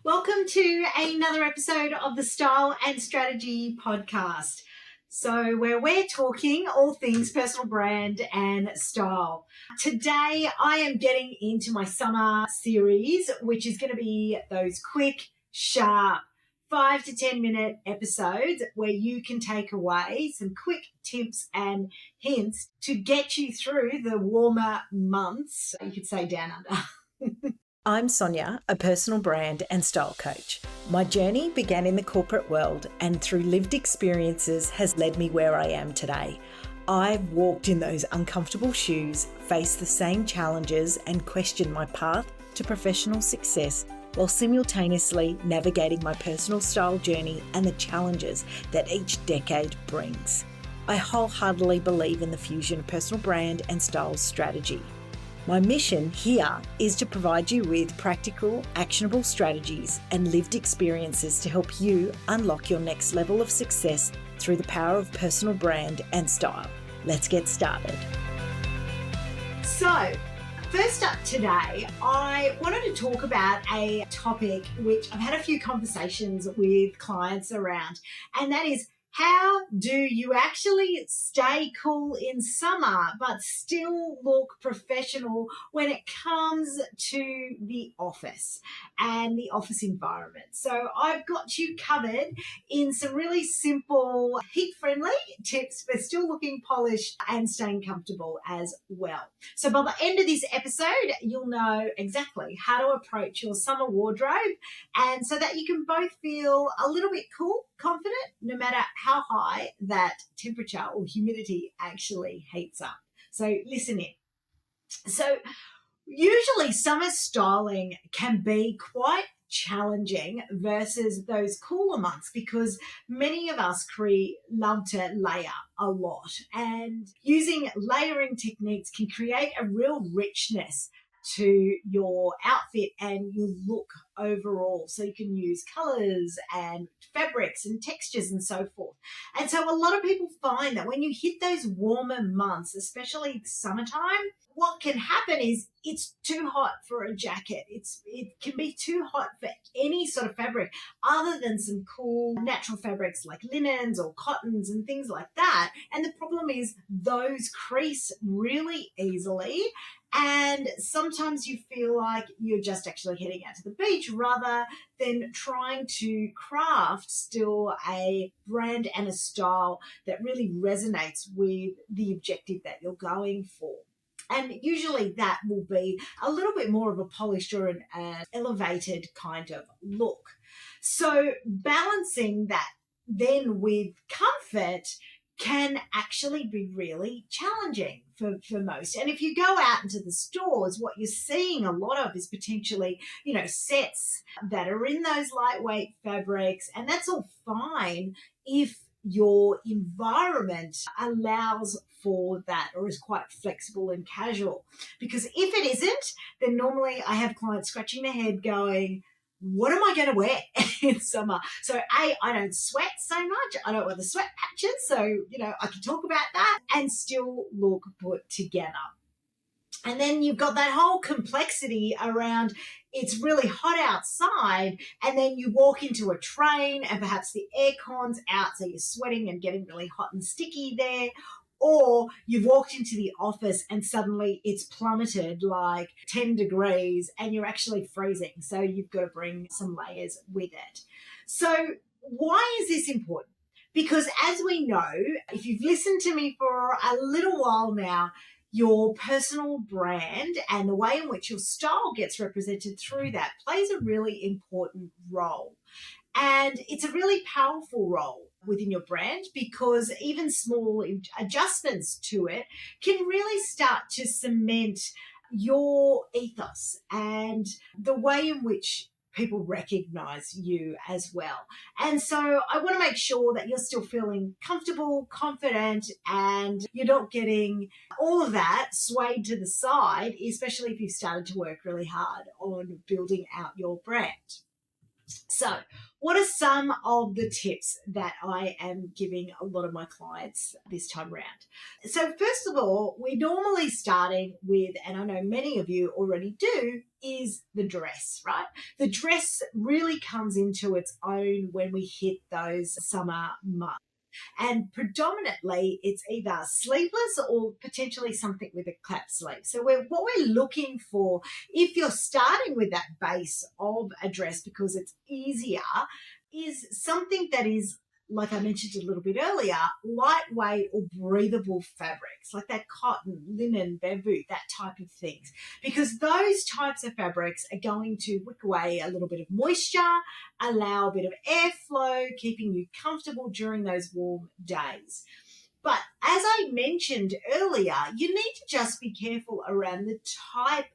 Welcome to another episode of the Style and Strategy podcast. So where we're talking all things personal brand and style. Today I am getting into my summer series, which is going to be those quick, sharp 5 to 10 minute episodes where you can take away some quick tips and hints to get you through the warmer months. You could say down under. I'm Sonya, a personal brand and style coach. My journey began in the corporate world and through lived experiences has led me where I am today. I've walked in those uncomfortable shoes, faced the same challenges and questioned my path to professional success while simultaneously navigating my personal style journey and the challenges that each decade brings. I wholeheartedly believe in the fusion of personal brand and style strategy. My mission here is to provide you with practical, actionable strategies and lived experiences to help you unlock your next level of success through the power of personal brand and style. Let's get started. So, first up today, I wanted to talk about a topic which I've had a few conversations with clients around, and that is how do you actually stay cool in summer but still look professional when it comes to the office and the office environment? So I've got you covered in some really simple, heat-friendly tips for still looking polished and staying comfortable as well. So by the end of this episode, you'll know exactly how to approach your summer wardrobe, and so that you can both feel a little bit cool, confident, no matter how high that temperature or humidity actually heats up. So listen in. So usually summer styling can be quite challenging versus those cooler months because many of us love to layer a lot, and using layering techniques can create a real richness to your outfit and your look overall. So you can use colors and fabrics and textures and so forth. And so a lot of people find that when you hit those warmer months, especially summertime, what can happen is it's too hot for a jacket. It can be too hot for any sort of fabric other than some cool natural fabrics like linens or cottons and things like that. And the problem is those crease really easily. And sometimes you feel like you're just actually heading out to the beach rather than trying to craft still a brand and a style that really resonates with the objective that you're going for. And usually that will be a little bit more of a polished or an elevated kind of look. So balancing that then with comfort can actually be really challenging for most. And if you go out into the stores, what you're seeing a lot of is potentially, sets that are in those lightweight fabrics, and that's all fine if your environment allows for that or is quite flexible and casual. Because if it isn't, then normally I have clients scratching their head going, what am I going to wear in summer? So I don't sweat so much. I don't wear the sweat patches. So, I can talk about that and still look put together. And then you've got that whole complexity around it's really hot outside, and then you walk into a train and perhaps the aircon's out, so you're sweating and getting really hot and sticky there. Or you've walked into the office and suddenly it's plummeted like 10 degrees and you're actually freezing. So you've got to bring some layers with it. So why is this important? Because as we know, if you've listened to me for a little while now, your personal brand and the way in which your style gets represented through that plays a really important role. And it's a really powerful role within your brand because even small adjustments to it can really start to cement your ethos and the way in which people recognize you as well. And so I want to make sure that you're still feeling comfortable, confident, and you're not getting all of that swayed to the side, especially if you've started to work really hard on building out your brand. So what are some of the tips that I am giving a lot of my clients this time around? So first of all, we're normally starting with, and I know many of you already do, is the dress, right? The dress really comes into its own when we hit those summer months. And predominantly, it's either sleeveless or potentially something with a clap sleeve. So what we're looking for, if you're starting with that base of a dress because it's easier, is something that is, like I mentioned a little bit earlier, lightweight or breathable fabrics, like that cotton, linen, bamboo, that type of things. Because those types of fabrics are going to wick away a little bit of moisture, allow a bit of airflow, keeping you comfortable during those warm days. But as I mentioned earlier, you need to just be careful around the type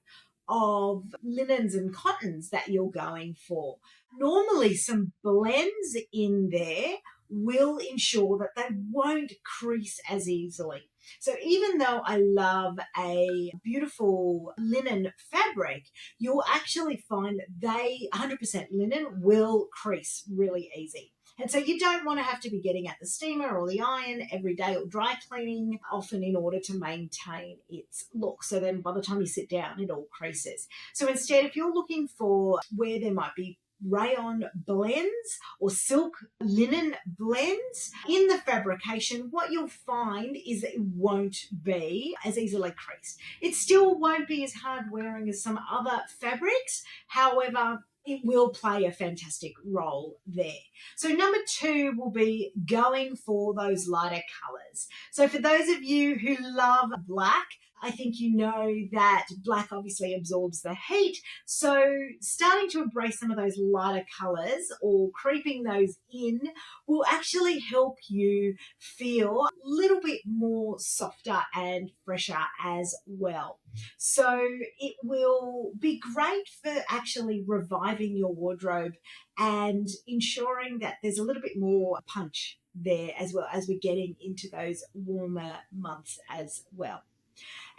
of linens and cottons that you're going for. Normally, some blends in there will ensure that they won't crease as easily. So even though I love a beautiful linen fabric, you'll actually find that 100% linen will crease really easy. And so you don't want to have to be getting at the steamer or the iron every day or dry cleaning often in order to maintain its look. So then by the time you sit down, it all creases. So instead, if you're looking for where there might be rayon blends or silk linen blends in the fabrication, what you'll find is that it won't be as easily creased. It still won't be as hard wearing as some other fabrics. However, it will play a fantastic role there. So number 2 will be going for those lighter colors. So for those of you who love black, I think you know that black obviously absorbs the heat. So starting to embrace some of those lighter colors or creeping those in will actually help you feel a little bit more softer and fresher as well. So it will be great for actually reviving your wardrobe and ensuring that there's a little bit more punch there as well as we're getting into those warmer months as well.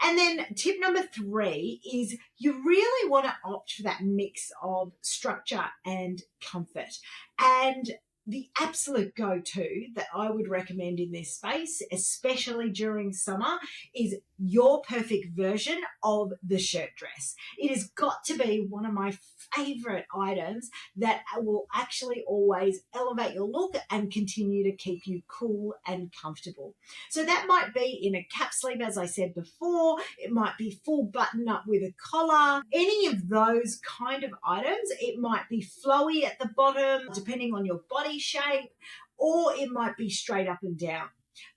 And then tip number 3 is you really want to opt for that mix of structure and comfort. And the absolute go-to that I would recommend in this space, especially during summer, is your perfect version of the shirt dress. It has got to be one of my favorite items that will actually always elevate your look and continue to keep you cool and comfortable. So that might be in a cap sleeve, as I said before. It might be full button up with a collar. Any of those kind of items. It might be flowy at the bottom, depending on your body shape, or it might be straight up and down.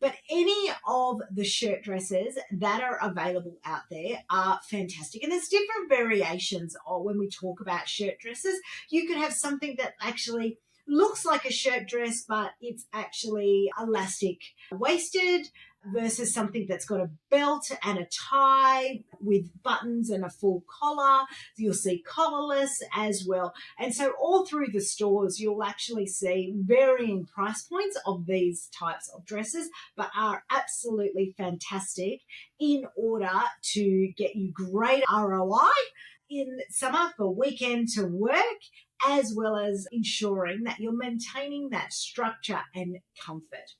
But any of the shirt dresses that are available out there are fantastic. And there's different variations when we talk about shirt dresses. You could have something that actually looks like a shirt dress, but it's actually elastic waisted, versus something that's got a belt and a tie with buttons and a full collar. You'll see collarless as well. And so all through the stores, you'll actually see varying price points of these types of dresses, but are absolutely fantastic in order to get you great ROI in summer for weekend to work, as well as ensuring that you're maintaining that structure and comfort.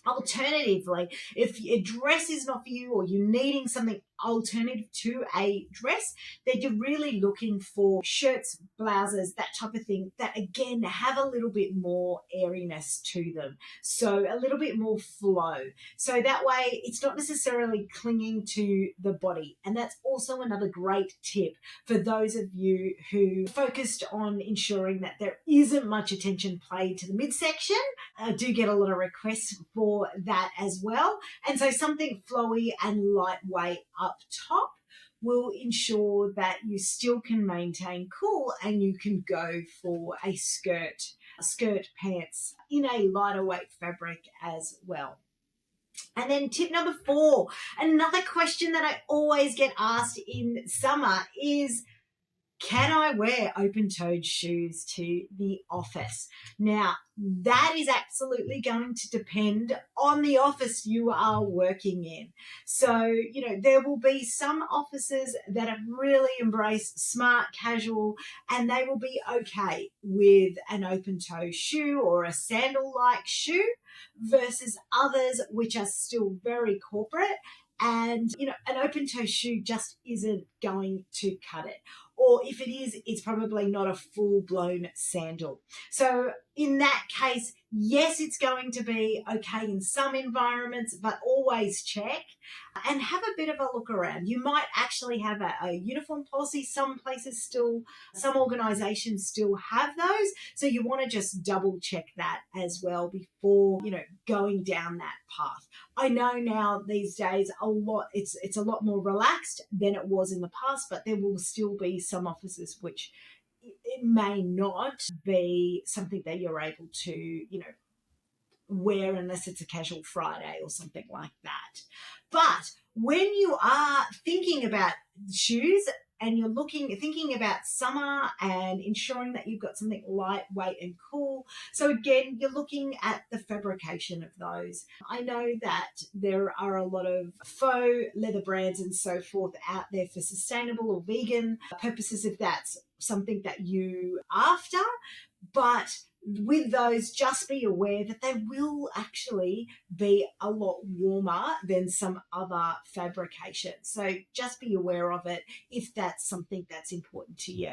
Alternatively, if a dress is not for you or you're needing something alternative to a dress, then you're really looking for shirts, blouses, that type of thing that again have a little bit more airiness to them. So a little bit more flow. So that way it's not necessarily clinging to the body. And that's also another great tip for those of you who focused on ensuring that there isn't much attention paid to the midsection. I do get a lot of requests for that as well. And so something flowy and lightweight up top will ensure that you still can maintain cool and you can go for a skirt pants in a lighter weight fabric as well. And then tip number 4, another question that I always get asked in summer is, Can I wear open-toed shoes to the office? Now, that is absolutely going to depend on the office you are working in. So, there will be some offices that have really embraced smart casual, and they will be okay with an open-toe shoe or a sandal-like shoe, versus others which are still very corporate. And, an open toe shoe just isn't going to cut it. Or if it is, it's probably not a full blown sandal. So in that case, yes, it's going to be okay in some environments, but always check and have a bit of a look around. You might actually have a uniform policy. Some places still, some organizations still have those. So you want to just double check that as well before, going down that path. I know now these days it's a lot more relaxed than it was in the past, but there will still be some offices which it may not be something that you're able to, wear unless it's a casual Friday or something like that. But when you are thinking about shoes and you're thinking about summer and ensuring that you've got something lightweight and cool. So again, you're looking at the fabrication of those. I know that there are a lot of faux leather brands and so forth out there for sustainable or vegan purposes if that's something that you after. But with those, just be aware that they will actually be a lot warmer than some other fabrication. So just be aware of it if that's something that's important to you.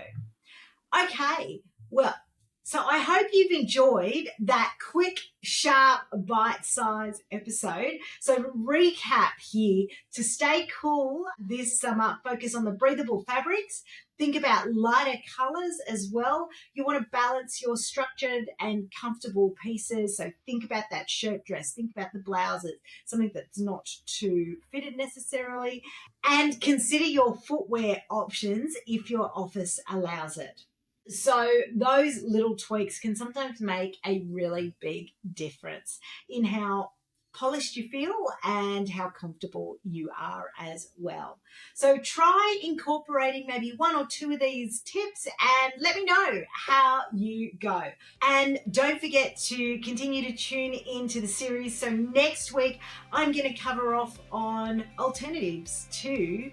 Okay, well, so I hope you've enjoyed that quick, sharp, bite-sized episode. So to recap here, to stay cool this summer, focus on the breathable fabrics. Think about lighter colors as well. You want to balance your structured and comfortable pieces. So think about that shirt dress. Think about the blouses, something that's not too fitted necessarily. And consider your footwear options if your office allows it. So those little tweaks can sometimes make a really big difference in how polished you feel and how comfortable you are as well. So try incorporating maybe one or two of these tips and let me know how you go. And don't forget to continue to tune into the series. So next week, I'm going to cover off on alternatives to,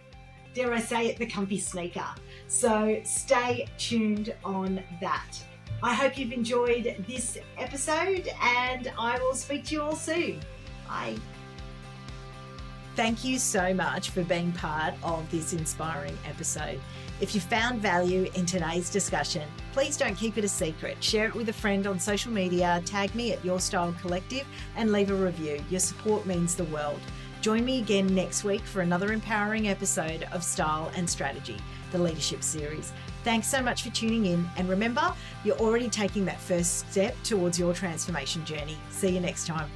dare I say it, the comfy sneaker. So stay tuned on that. I hope you've enjoyed this episode and I will speak to you all soon. Bye. Thank you so much for being part of this inspiring episode. If you found value in today's discussion, please don't keep it a secret. Share it with a friend on social media, tag me at Your Style Collective and leave a review. Your support means the world. Join me again next week for another empowering episode of Style and Strategy, the Leadership Series. Thanks so much for tuning in. And remember, you're already taking that first step towards your transformation journey. See you next time.